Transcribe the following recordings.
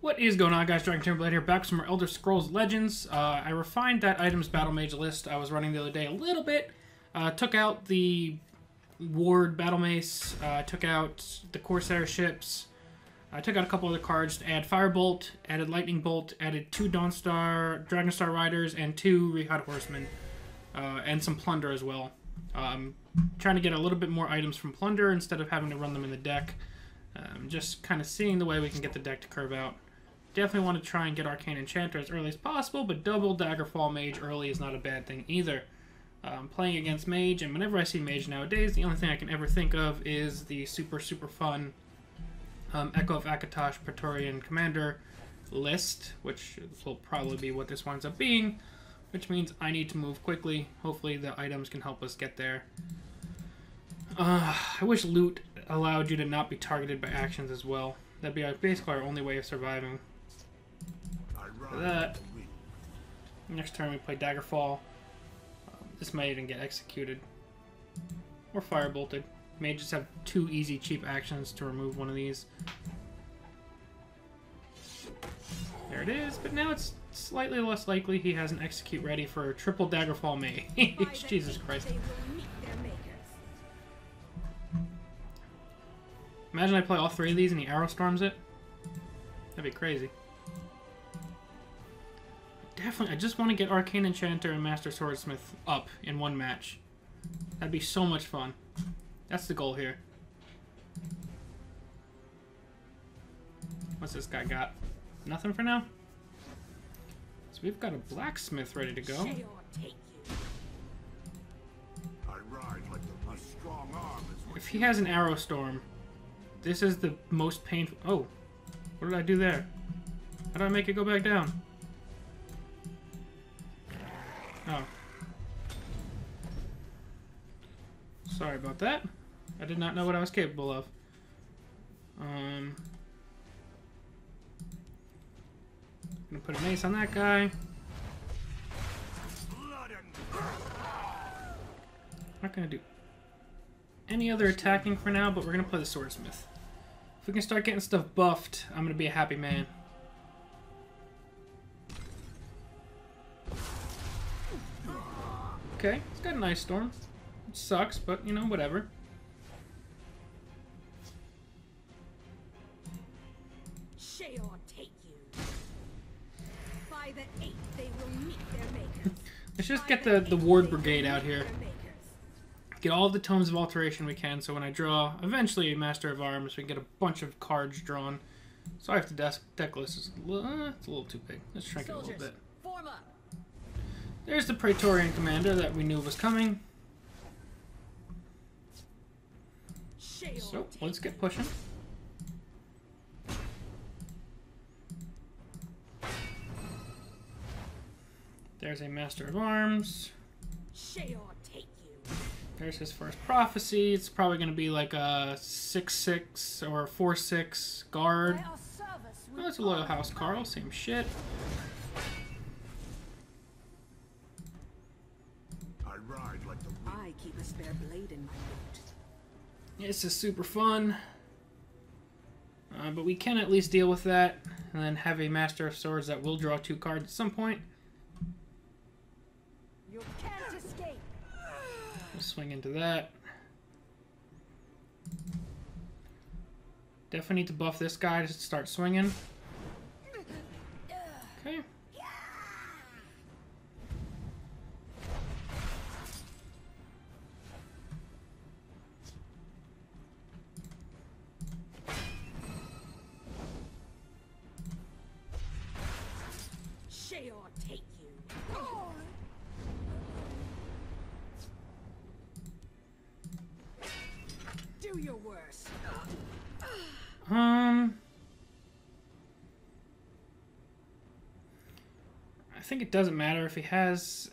What is going on, guys? Dragon Timberblade here, back with some more Elder Scrolls Legends. I refined that items Battlemage list I was running the other day a little bit. Took out the Ward Battlemace, took out the Corsair ships, I took out a couple other cards to add Firebolt, added Lightning Bolt, added 2 Dawnstar, Dragonstar Riders, and 2 Rehad Horsemen, and some Plunder as well. Trying to get a little bit more items from Plunder instead of having to run them in the deck. Just kind of seeing the way we can get the deck to curve out. Definitely want to try and get Arcane Enchanter as early as possible, but double Daggerfall Mage early is not a bad thing either. Playing against Mage, and whenever I see Mage nowadays, the only thing I can ever think of is the super fun Echo of Akatosh Praetorian Commander list, which will probably be what this winds up being, which means I need to move quickly. Hopefully the items can help us get there. I wish loot allowed you to not be targeted by actions as well. That'd be basically our only way of surviving. For that, next turn we play Daggerfall. This might even get executed. Or Firebolted. May just have 2 easy, cheap actions to remove one of these. There it is, but now it's slightly less likely he has an execute ready for a triple Daggerfall Mage. Jesus Christ. Imagine I play all 3 of these and he Arrow Storms it. That'd be crazy. Definitely, I just want to get Arcane Enchanter and Master Swordsmith up in one match. That'd be so much fun. That's the goal here. What's this guy got? Nothing for now? So we've got a Blacksmith ready to go. If he has an Arrow Storm, this is the most painful... Oh, what did I do there? How did I make it go back down? Oh. Sorry about that. I did not know what I was capable of. Gonna put a mace on that guy. Not gonna do any other attacking for now, but we're gonna play the Swordsmith. If we can start getting stuff buffed, I'm gonna be a happy man. Okay, it's got an Ice Storm. It sucks, but, you know, whatever. Let's just get the Ward Brigade out here. Get all the Tomes of Alteration we can, so when I draw, eventually, a Master of Arms, we can get a bunch of cards drawn. Sorry if the deck list is it's a little too big. Let's shrink it a little bit. There's the Praetorian Commander that we knew was coming. So, let's get pushing. There's a Master of Arms. There's his first prophecy. It's probably going to be like a 6/6 or a 4/6 guard. Oh, it's a Loyal House Carl. Same shit. I keep a spare blade in my boot. This is super fun. But we can at least deal with that. And then have a Master of Swords that will draw 2 cards at some point. You can't escape. We'll swing into that. Definitely need to buff this guy to start swinging. Okay. Do your worst. I think it doesn't matter if he has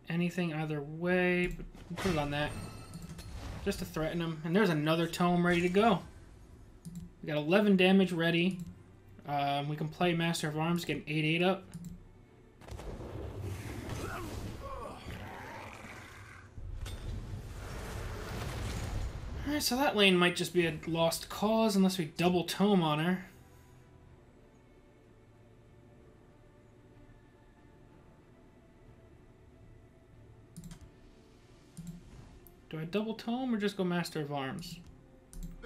anything either way, but we'll put it on that. Just to threaten him. And there's another tome ready to go. We got 11 damage ready. We can play Master of Arms, get an 8/8 up. Alright, so that lane might just be a lost cause unless we double tome on her. Do I double tome or just go Master of Arms?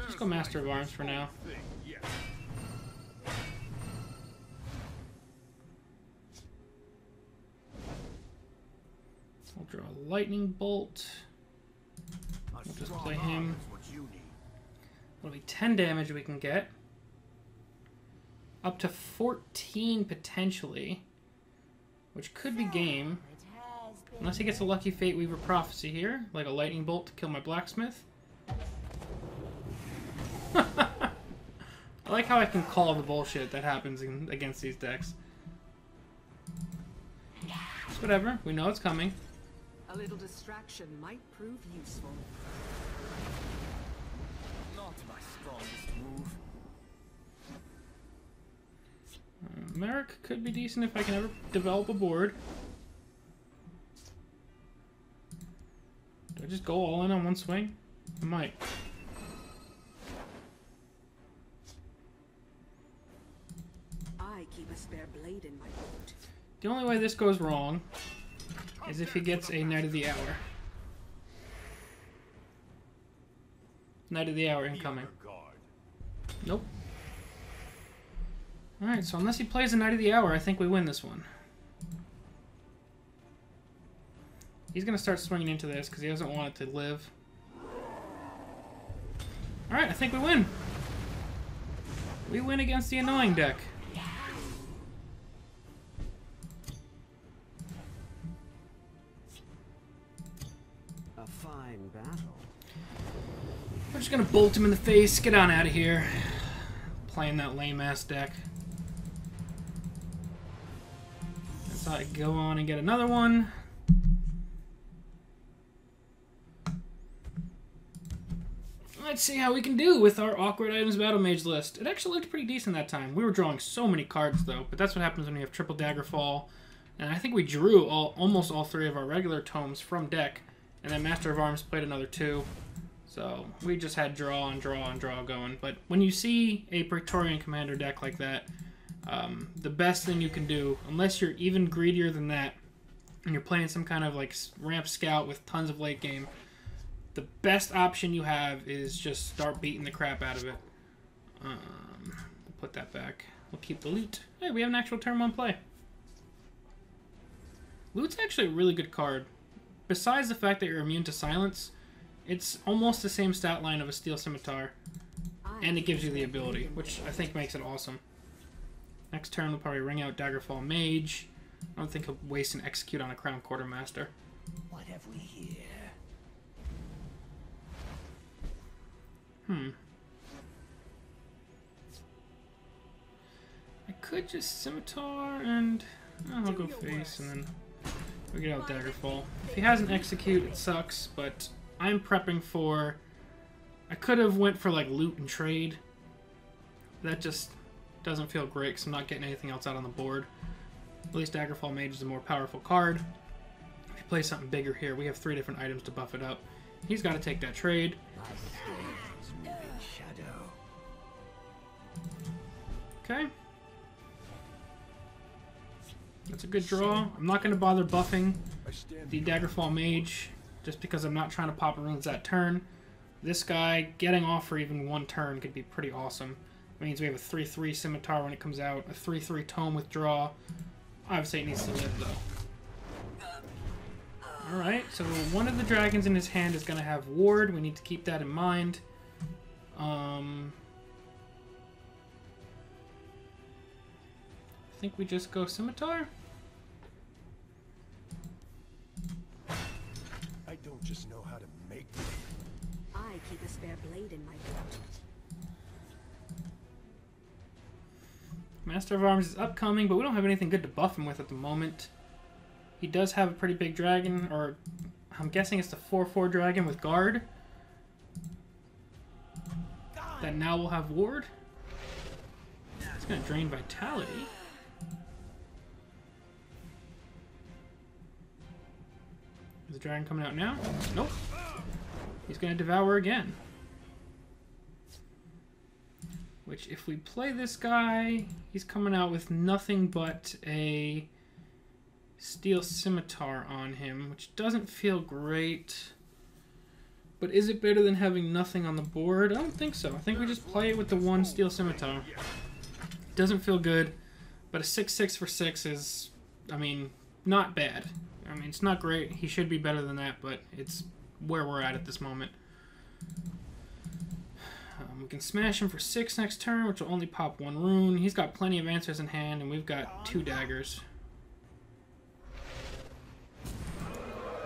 Just go Master of Arms for now. I'll draw a Lightning Bolt. We'll just play him. That'll be 10 damage we can get. Up to 14 potentially. Which could be game. Unless he gets a Lucky Fate Weaver Prophecy here. Like a Lightning Bolt to kill my Blacksmith. I like how I can call the bullshit that happens against these decks. It's whatever. We know it's coming. A little distraction might prove useful. Not my strongest move. Merrick could be decent if I can ever develop a board. Do I just go all in on one swing? I might. I keep a spare blade in my boot. The only way this goes wrong is if he gets a Knight of the Hour. Knight of the Hour incoming. Nope. Alright, so unless he plays a Knight of the Hour, I think we win this one. He's going to start swinging into this because he doesn't want it to live. Alright, I think we win. We win against the annoying deck. A fine battle. We're just going to bolt him in the face. Get on out of here. Playing that lame-ass deck. So I go on and get another one. Let's see how we can do with our Awkward Items Battlemage list. It actually looked pretty decent that time. We were drawing so many cards, though, but that's what happens when you have triple Daggerfall. And I think we drew almost all three of our regular tomes from deck, and then Master of Arms played another two. So we just had draw and draw and draw going. But when you see a Praetorian Commander deck like that, the best thing you can do, unless you're even greedier than that, and you're playing some kind of like ramp scout with tons of late game, the best option you have is just start beating the crap out of it. We'll put that back. We'll keep the loot. Hey, we have an actual turn 1 play. Loot's actually a really good card. Besides the fact that you're immune to silence, it's almost the same stat line of a Steel Scimitar. And it gives you the ability, which I think makes it awesome. Next turn, we'll probably ring out Daggerfall Mage. I don't think he'll waste an Execute on a Crown Quartermaster. What have we here? I could just Scimitar and... I'll go face and then we get out Daggerfall. If he has an Execute, it sucks, but I'm prepping for... I could have went for like loot and trade. That just doesn't feel great because I'm not getting anything else out on the board. At least Daggerfall Mage is a more powerful card. If you play something bigger here, we have 3 different items to buff it up. He's got to take that trade. Okay. That's a good draw. I'm not going to bother buffing the Daggerfall Mage just because I'm not trying to pop runes that turn. This guy getting off for even 1 turn could be pretty awesome. It means we have a 3/3 Scimitar when it comes out, a 3/3 Tome with draw. Obviously it needs to live though. Alright, so one of the dragons in his hand is going to have Ward. We need to keep that in mind. I think we just go Scimitar. I don't just know how to make them. I keep a spare blade in my boot. Master of Arms is upcoming, but we don't have anything good to buff him with at the moment. He does have a pretty big dragon, or I'm guessing it's the 4/4 dragon with guard. That now will have Ward. It's going to drain Vitality. Is the dragon coming out now? Nope. He's going to Devour again. Which, if we play this guy, he's coming out with nothing but a Steel Scimitar on him, which doesn't feel great. But is it better than having nothing on the board? I don't think so. I think we just play it with the one Steel Scimitar. Doesn't feel good, but a 6/6 for 6 is, I mean, not bad. I mean, it's not great. He should be better than that, but it's where we're at this moment. We can smash him for 6 next turn, which will only pop 1 rune. He's got plenty of answers in hand, and we've got 2 daggers. I'm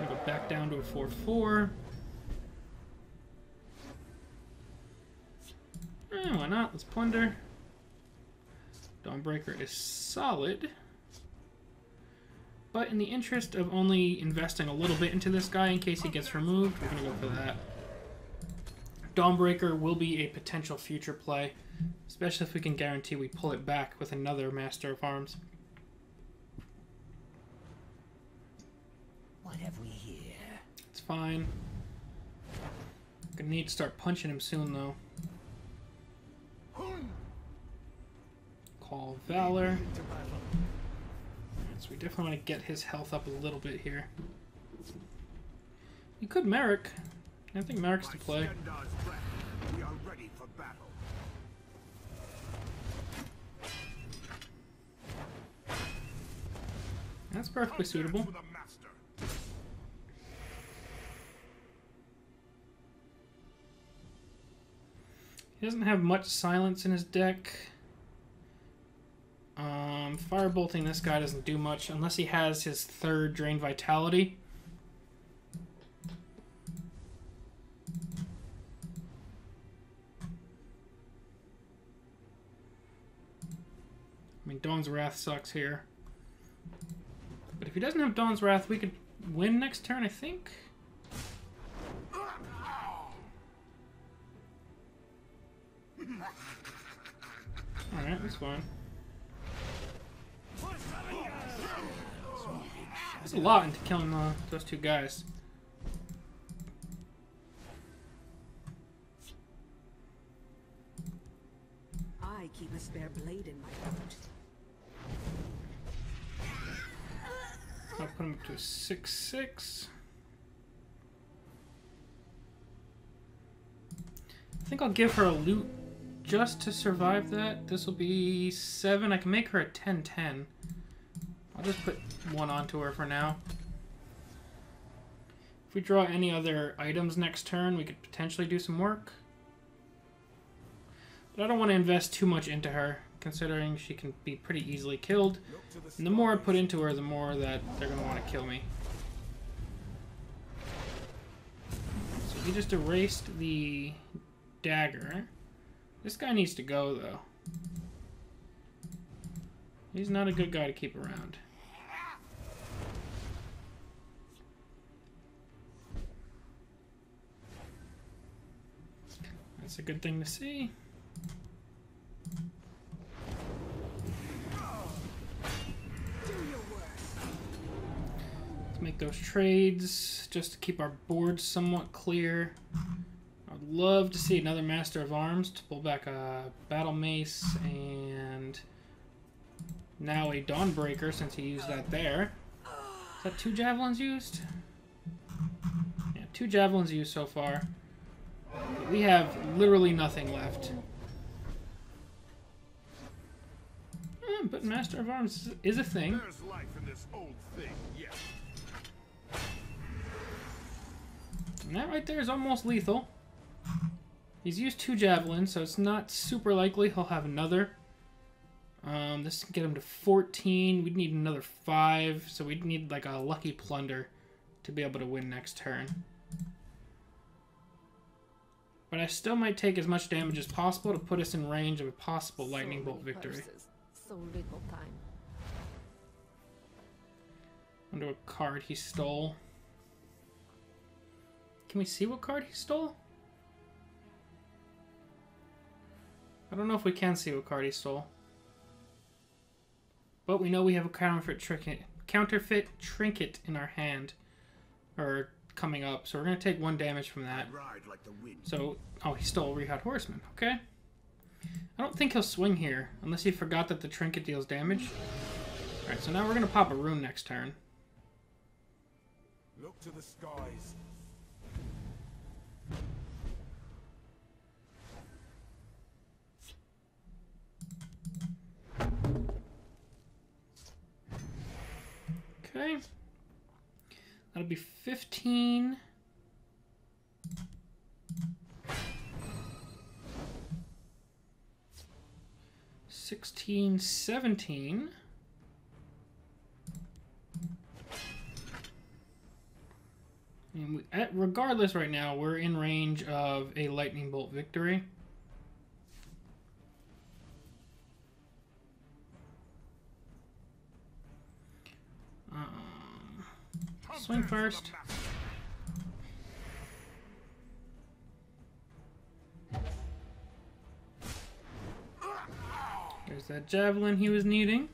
going to go back down to a 4/4. Why not? Let's plunder. Dawnbreaker is solid. But in the interest of only investing a little bit into this guy in case he gets removed, we're going to go for that. Dawnbreaker will be a potential future play, especially if we can guarantee we pull it back with another Master of Arms. What have we here? It's fine. Gonna need to start punching him soon, though. Call Valor. So we definitely want to get his health up a little bit here. You could Merrick. I think Merrick's the play. We are ready for battle. That's perfectly suitable. He doesn't have much silence in his deck. Firebolting this guy doesn't do much unless he has his 3rd Drain Vitality. I mean, Dawn's Wrath sucks here. But if he doesn't have Dawn's Wrath, we could win next turn, I think. Alright, that's fine. That's a lot into killing those 2 guys. I keep a spare blade in my pouch. I'll put him up to a 6/6. I think I'll give her a loot just to survive that. This will be 7. I can make her a 10/10. I'll just put 1 onto her for now. If we draw any other items next turn, we could potentially do some work. But I don't want to invest too much into her, considering she can be pretty easily killed. And the more I put into her, the more that they're going to want to kill me. So he just erased the dagger. This guy needs to go, though. He's not a good guy to keep around. That's a good thing to see. Let's make those trades just to keep our board somewhat clear. I'd love to see another Master of Arms to pull back a Battle Mace and now a Dawnbreaker since he used that there. Is that 2 javelins used? Yeah, 2 javelins used so far. We have literally nothing left. But Master of Arms is a thing. There's life in this old thing, yes. And that right there is almost lethal. He's used 2 javelins, so it's not super likely he'll have another. This can get him to 14. We'd need another 5, so we'd need like a lucky plunder to be able to win next turn. But I still might take as much damage as possible to put us in range of a possible lightning bolt victory. So little time. Wonder what card he stole. Can we see what card he stole? I don't know if we can see what card he stole. But we know we have a counterfeit trinket in our hand. Or coming up. So we're going to take 1 damage from that. Ride like the wind. So, oh, he stole Rehad Horseman. Okay. I don't think he'll swing here. Unless he forgot that the trinket deals damage. Alright, so now we're going to pop a rune next turn. Look to the skies. Okay. That'll be 15. 16, 17. And regardless, right now, we're in range of a lightning bolt victory. Swing first. There's that javelin he was needing.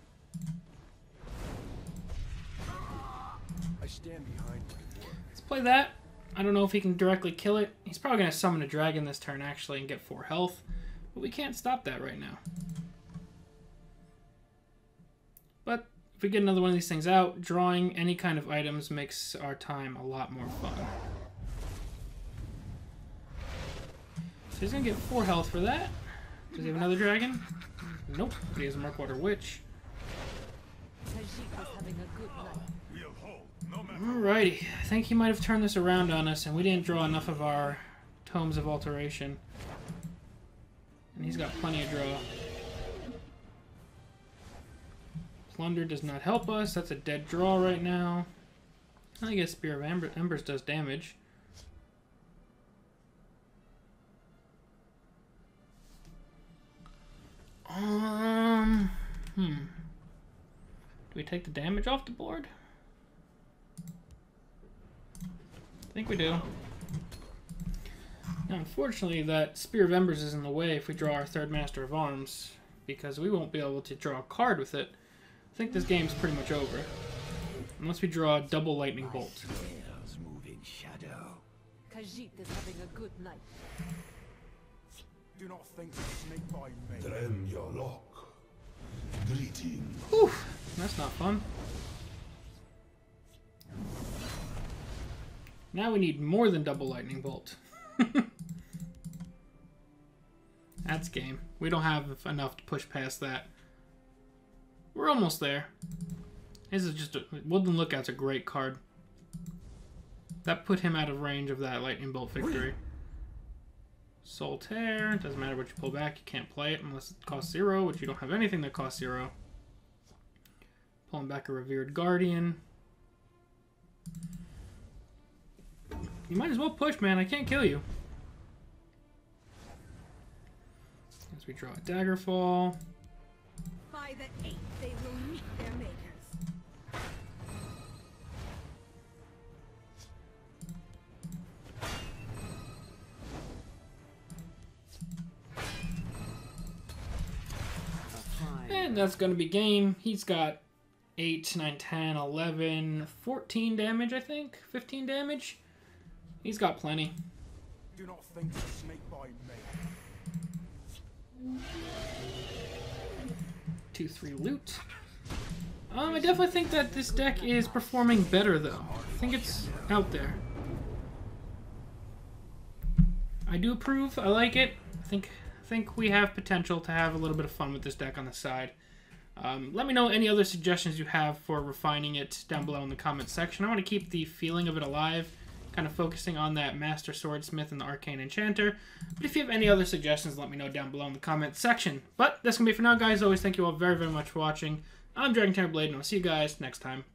I stand behind my work. Let's play that. I don't know if he can directly kill it. He's probably going to summon a dragon this turn, actually, and get 4 health. But we can't stop that right now. But if we get another one of these things out, drawing any kind of items makes our time a lot more fun. So he's going to get 4 health for that. Does he have another dragon? Nope, but he has a Murkwater Witch. Alrighty, I think he might have turned this around on us, and we didn't draw enough of our Tomes of Alteration. And he's got plenty of draw. Plunder does not help us. That's a dead draw right now. I guess Spear of Embers does damage. Do we take the damage off the board? I think we do. Now, unfortunately, that Spear of Embers is in the way if we draw our 3rd Master of Arms, because we won't be able to draw a card with it. I think this game's pretty much over. Unless we draw a double Lightning Bolt. Move in shadow. Khajiit is having a good night. Do not think to sneak by me. Drem your lock. Greeting. Whew, that's not fun. Now we need more than double Lightning Bolt. That's game. We don't have enough to push past that. We're almost there. This is just a... Woodland Lookout's a great card. That put him out of range of that Lightning Bolt victory. Solitaire. Doesn't matter what you pull back. You can't play it unless it costs 0, which you don't have anything that costs 0. Pulling back a Revered Guardian. You might as well push, man. I can't kill you. As we draw a Daggerfall. By the 8th, they will meet their makers. And that's going to be game. He's got 8, 9, 10, 11, 14 damage, I think. 15 damage. He's got plenty. Do not think to sneak by me. 2, 3 loot. I definitely think that this deck is performing better, though. I think it's out there. I do approve. I like it. I think we have potential to have a little bit of fun with this deck on the side. Let me know any other suggestions you have for refining it down below in the comments section. I want to keep the feeling of it alive, kind of focusing on that Master Swordsmith and the Arcane Enchanter. But if you have any other suggestions, let me know down below in the comments section. But that's going to be it for now, guys. Always thank you all very, very much for watching. I'm Dragon Blade, and I'll see you guys next time.